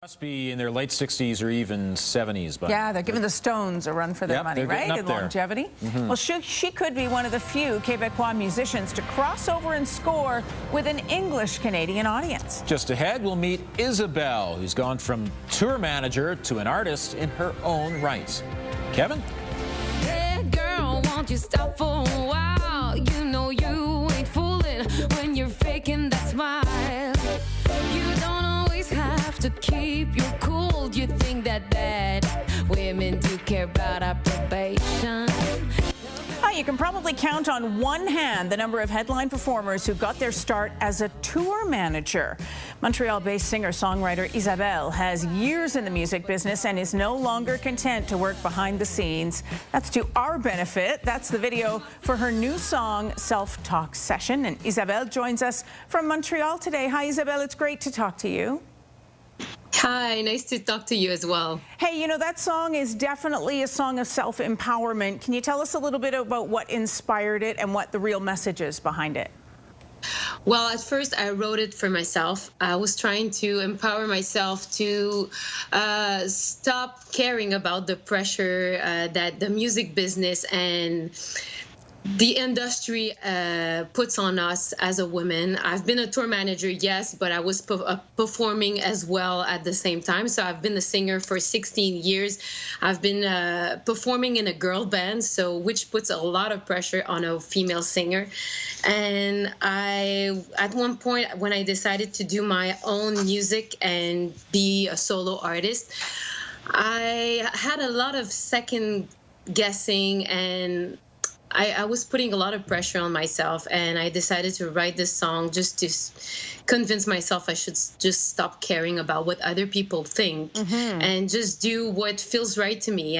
Must be in their late 60s or even 70s. But yeah, they're giving the Stones a run for their money, right? In longevity. Well, she could be one of the few Quebecois musicians to cross over and score with an English-Canadian audience. Just ahead, we'll meet Isabelle, who's gone from tour manager to an artist in her own right. Kevin? Hey, girl, won't you stop for a while? You know you ain't fooling when you're faking that smile. You don't always have to keep your cool. You think that women do care about approbation? You can probably count on one hand the number of headline performers who got their start as a tour manager. Montreal-based singer-songwriter IZABELLE has years in the music business and is no longer content to work behind the scenes. That's to our benefit. That's the video for her new song, Self-Talk Session. And IZABELLE joins us from Montreal today. Hi, IZABELLE. It's great to talk to you. Hi, nice to talk to you as well. Hey, you know, that song is definitely a song of self-empowerment. Can you tell us a little bit about what inspired it and what the real message is behind it? Well, at first I wrote it for myself. I was trying to empower myself to stop caring about the pressure that the music business and the industry puts on us as a woman. I've been a tour manager, yes, but I was performing as well at the same time. So I've been a singer for 16 years. I've been performing in a girl band, so which puts a lot of pressure on a female singer. And at one point, when I decided to do my own music and be a solo artist, I had a lot of second guessing, and I was putting a lot of pressure on myself, and I decided to write this song just to convince myself I should just stop caring about what other people think and just do what feels right to me.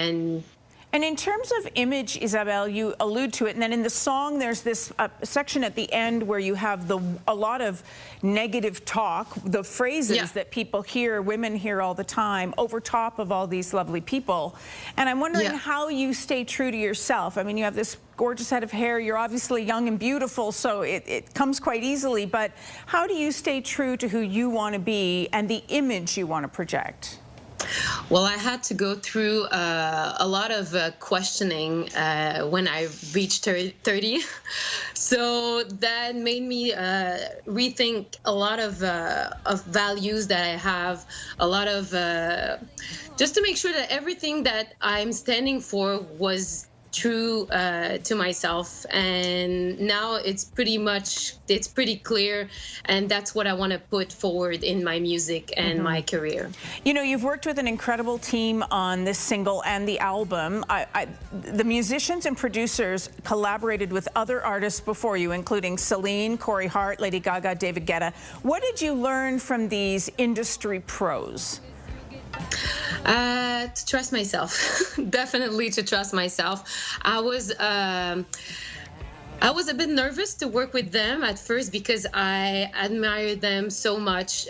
And in terms of image, Isabelle, you allude to it, and then in the song there's this section at the end where you have a lot of negative talk, the phrases that people hear, women hear all the time, over top of all these lovely people. And I'm wondering how you stay true to yourself. I mean, you have this gorgeous head of hair, you're obviously young and beautiful, so it comes quite easily, but how do you stay true to who you want to be and the image you want to project? Well, I had to go through a lot of questioning when I reached 30. So that made me rethink a lot of values that I have, a lot of just to make sure that everything that I'm standing for was true to myself. And now it's pretty clear, and that's what I want to put forward in my music and my career. You know, you've worked with an incredible team on this single and the album. The musicians and producers collaborated with other artists before you, including Celine, Corey Hart, Lady Gaga, David Guetta. What did you learn from these industry pros? To trust myself. Definitely to trust myself. I was a bit nervous to work with them at first because I admired them so much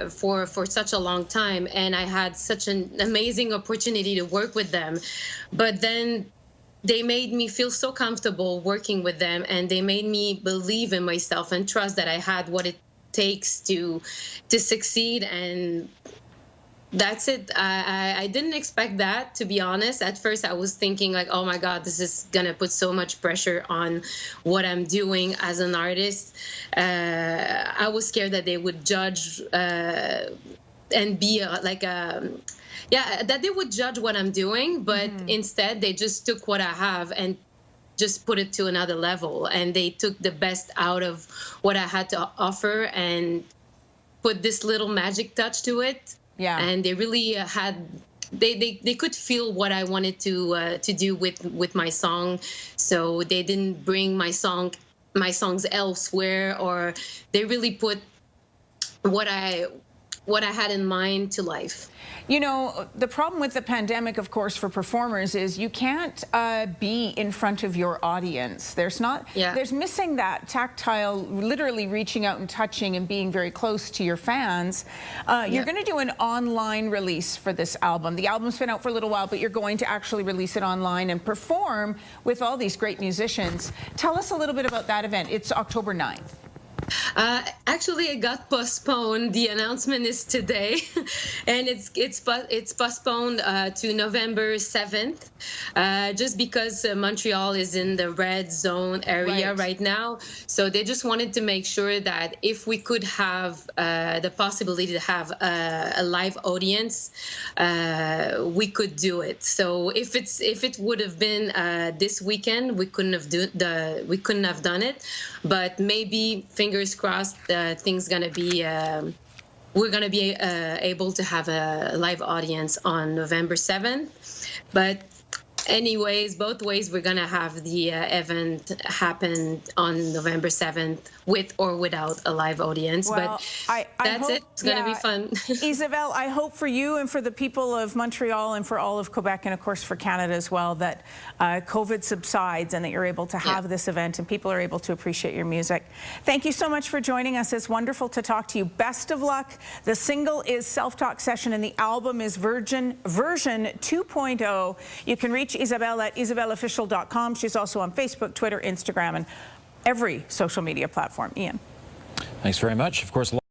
for such a long time, and I had such an amazing opportunity to work with them. But then they made me feel so comfortable working with them, and they made me believe in myself and trust that I had what it takes to succeed. And that's it. I didn't expect that, to be honest. At first, I was thinking like, oh my God, this is going to put so much pressure on what I'm doing as an artist. I was scared that they would judge and be that they would judge what I'm doing. But instead, they just took what I have and just put it to another level. And they took the best out of what I had to offer and put this little magic touch to it. Yeah, and they really had, they could feel what I wanted to do with my song, so they didn't bring my songs elsewhere, or they really put what I had in mind to life. You know, the problem with the pandemic, of course, for performers is you can't be in front of your audience. There's missing that tactile, literally reaching out and touching and being very close to your fans. You're going to do an online release for this album. The album's been out for a little while, but you're going to actually release it online and perform with all these great musicians. Tell us a little bit about that event. It's October 9th. Actually, it got postponed. The announcement is today, and it's postponed to November 7th, just because Montreal is in the red zone area right now. So they just wanted to make sure that if we could have the possibility to have a live audience, we could do it. So if it would have been this weekend, we couldn't have done it. But maybe, fingers crossed, things gonna be we're gonna be able to have a live audience on November 7th. But anyways, both ways, we're gonna have the event happen on November 7th, with or without a live audience. Well, but that's it. It's gonna be fun. Isabelle, I hope for you and for the people of Montreal and for all of Quebec, and of course for Canada as well, that COVID subsides and that you're able to have this event and people are able to appreciate your music. Thank you so much for joining us. It's wonderful to talk to you. Best of luck. The single is Self-Talk Session and the album is version 2.0. You can reach Isabelle at isabelleofficial.com. She's also on Facebook, Twitter, Instagram, and every social media platform. Ian. Thanks very much. Of course.